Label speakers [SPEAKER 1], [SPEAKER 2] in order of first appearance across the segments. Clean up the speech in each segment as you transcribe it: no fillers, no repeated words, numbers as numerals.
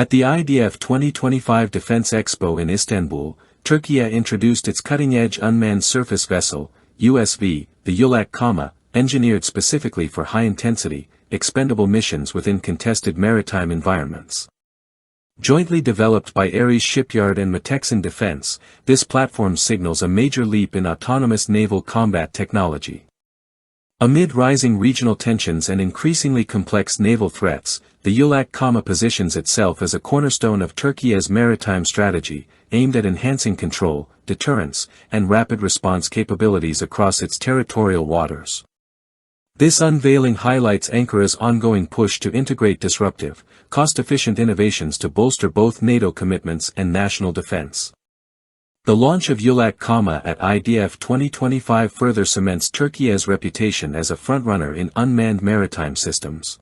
[SPEAKER 1] At the IDEF 2025 Defense Expo in Istanbul, Türkiye introduced its cutting-edge unmanned surface vessel, USV, the ULAQ KAMA, engineered specifically for high-intensity, expendable missions within contested maritime environments. Jointly developed by Ares Shipyard and Meteksan Defense, this platform signals a major leap in autonomous naval combat technology. Amid rising regional tensions and increasingly complex naval threats, the ULAQ KAMA positions itself as a cornerstone of Türkiye's maritime strategy, aimed at enhancing control, deterrence, and rapid response capabilities across its territorial waters. This unveiling highlights Ankara's ongoing push to integrate disruptive, cost-efficient innovations to bolster both NATO commitments and national defense. The launch of ULAQ KAMA at IDEF 2025 further cements Türkiye's reputation as a frontrunner in unmanned maritime systems.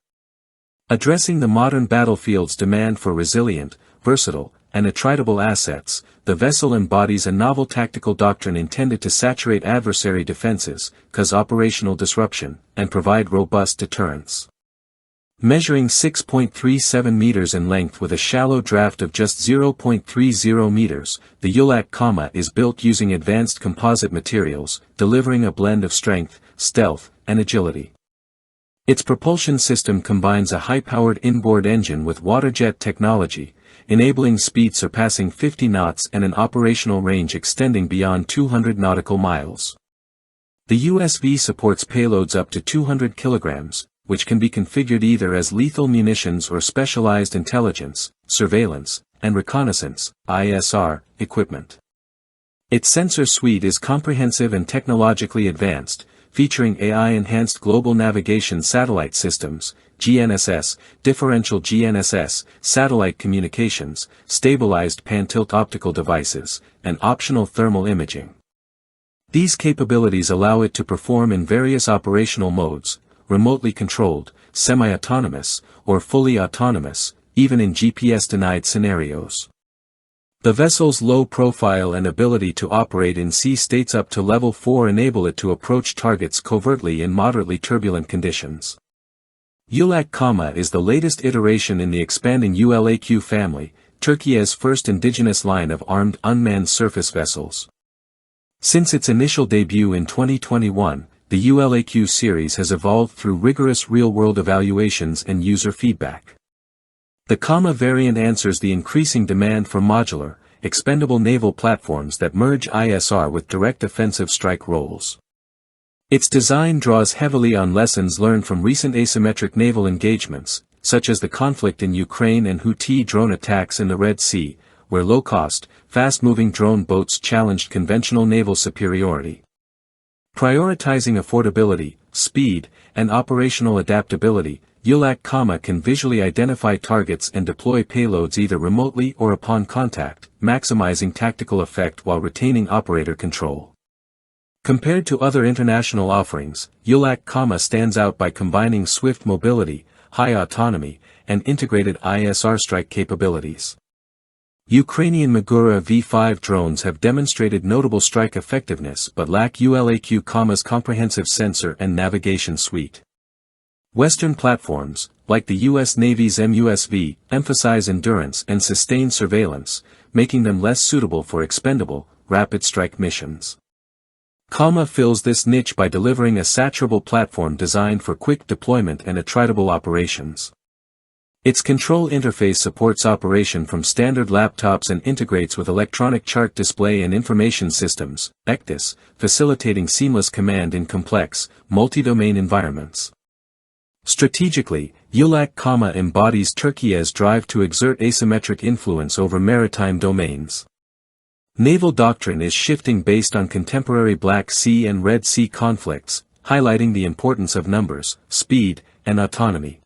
[SPEAKER 1] Addressing the modern battlefield's demand for resilient, versatile, and attritable assets, the vessel embodies a novel tactical doctrine intended to saturate adversary defenses, cause operational disruption, and provide robust deterrence. Measuring 6.37 meters in length with a shallow draft of just 0.30 meters, the ULAQ KAMA is built using advanced composite materials, delivering a blend of strength, stealth, and agility. Its propulsion system combines a high-powered inboard engine with waterjet technology, enabling speed surpassing 50 knots and an operational range extending beyond 200 nautical miles. The USV supports payloads up to 200 kilograms, which can be configured either as lethal munitions or specialized intelligence, surveillance, and reconnaissance (ISR) equipment. Its sensor suite is comprehensive and technologically advanced, featuring AI-enhanced global navigation satellite systems, GNSS, differential GNSS, satellite communications, stabilized pan-tilt optical devices, and optional thermal imaging. These capabilities allow it to perform in various operational modes, remotely controlled, semi-autonomous, or fully autonomous, even in GPS-denied scenarios. The vessel's low profile and ability to operate in sea states up to level 4 enable it to approach targets covertly in moderately turbulent conditions. ULAQ KAMA is the latest iteration in the expanding ULAQ family, Türkiye's first indigenous line of armed unmanned surface vessels. Since its initial debut in 2021, the ULAQ series has evolved through rigorous real-world evaluations and user feedback. The KAMA variant answers the increasing demand for modular, expendable naval platforms that merge ISR with direct offensive strike roles. Its design draws heavily on lessons learned from recent asymmetric naval engagements, such as the conflict in Ukraine and Houthi drone attacks in the Red Sea, where low-cost, fast-moving drone boats challenged conventional naval superiority. Prioritizing affordability, speed, and operational adaptability, ULAQ KAMA can visually identify targets and deploy payloads either remotely or upon contact, maximizing tactical effect while retaining operator control. Compared to other international offerings, ULAQ KAMA stands out by combining swift mobility, high autonomy, and integrated ISR-strike capabilities. Ukrainian Magura V5 drones have demonstrated notable strike effectiveness but lack ULAQ KAMA's comprehensive sensor and navigation suite. Western platforms, like the U.S. Navy's MUSV, emphasize endurance and sustained surveillance, making them less suitable for expendable, rapid strike missions. KAMA fills this niche by delivering a saturable platform designed for quick deployment and attritable operations. Its control interface supports operation from standard laptops and integrates with electronic chart display and information systems, ECDIS, facilitating seamless command in complex, multi-domain environments. Strategically, ULAQ KAMA embodies Türkiye's drive to exert asymmetric influence over maritime domains. Naval doctrine is shifting based on contemporary Black Sea and Red Sea conflicts, highlighting the importance of numbers, speed, and autonomy.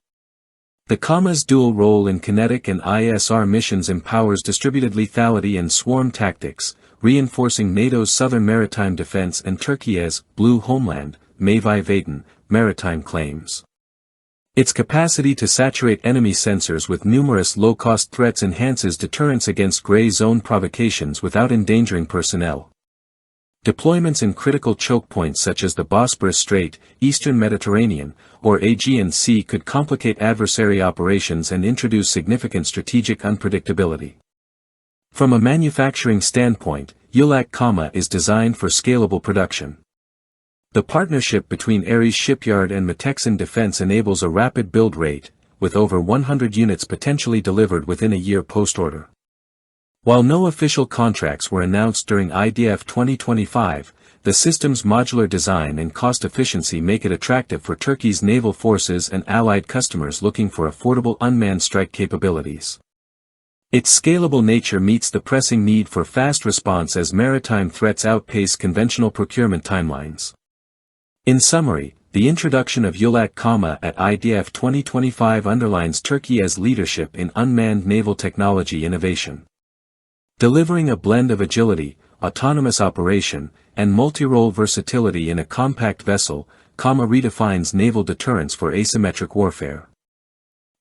[SPEAKER 1] The KAMA's dual role in kinetic and ISR missions empowers distributed lethality and swarm tactics, reinforcing NATO's southern maritime defense and Türkiye's blue homeland, Mavi Vaden, maritime claims. Its capacity to saturate enemy sensors with numerous low-cost threats enhances deterrence against gray zone provocations without endangering personnel. Deployments in critical choke points such as the Bosporus Strait, Eastern Mediterranean, or Aegean Sea could complicate adversary operations and introduce significant strategic unpredictability. From a manufacturing standpoint, ULAQ KAMA is designed for scalable production. The partnership between Ares Shipyard and Meteksan Defense enables a rapid build rate, with over 100 units potentially delivered within a year post-order. While no official contracts were announced during IDEF 2025, the system's modular design and cost efficiency make it attractive for Turkey's naval forces and allied customers looking for affordable unmanned strike capabilities. Its scalable nature meets the pressing need for fast response as maritime threats outpace conventional procurement timelines. In summary, the introduction of ULAQ KAMA at IDEF 2025 underlines Turkey's leadership in unmanned naval technology innovation. Delivering a blend of agility, autonomous operation, and multi-role versatility in a compact vessel, KAMA redefines naval deterrence for asymmetric warfare.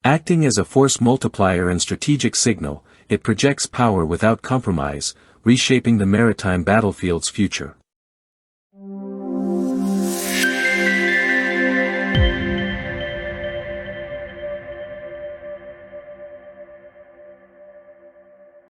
[SPEAKER 1] Acting as a force multiplier and strategic signal, it projects power without compromise, reshaping the maritime battlefield's future.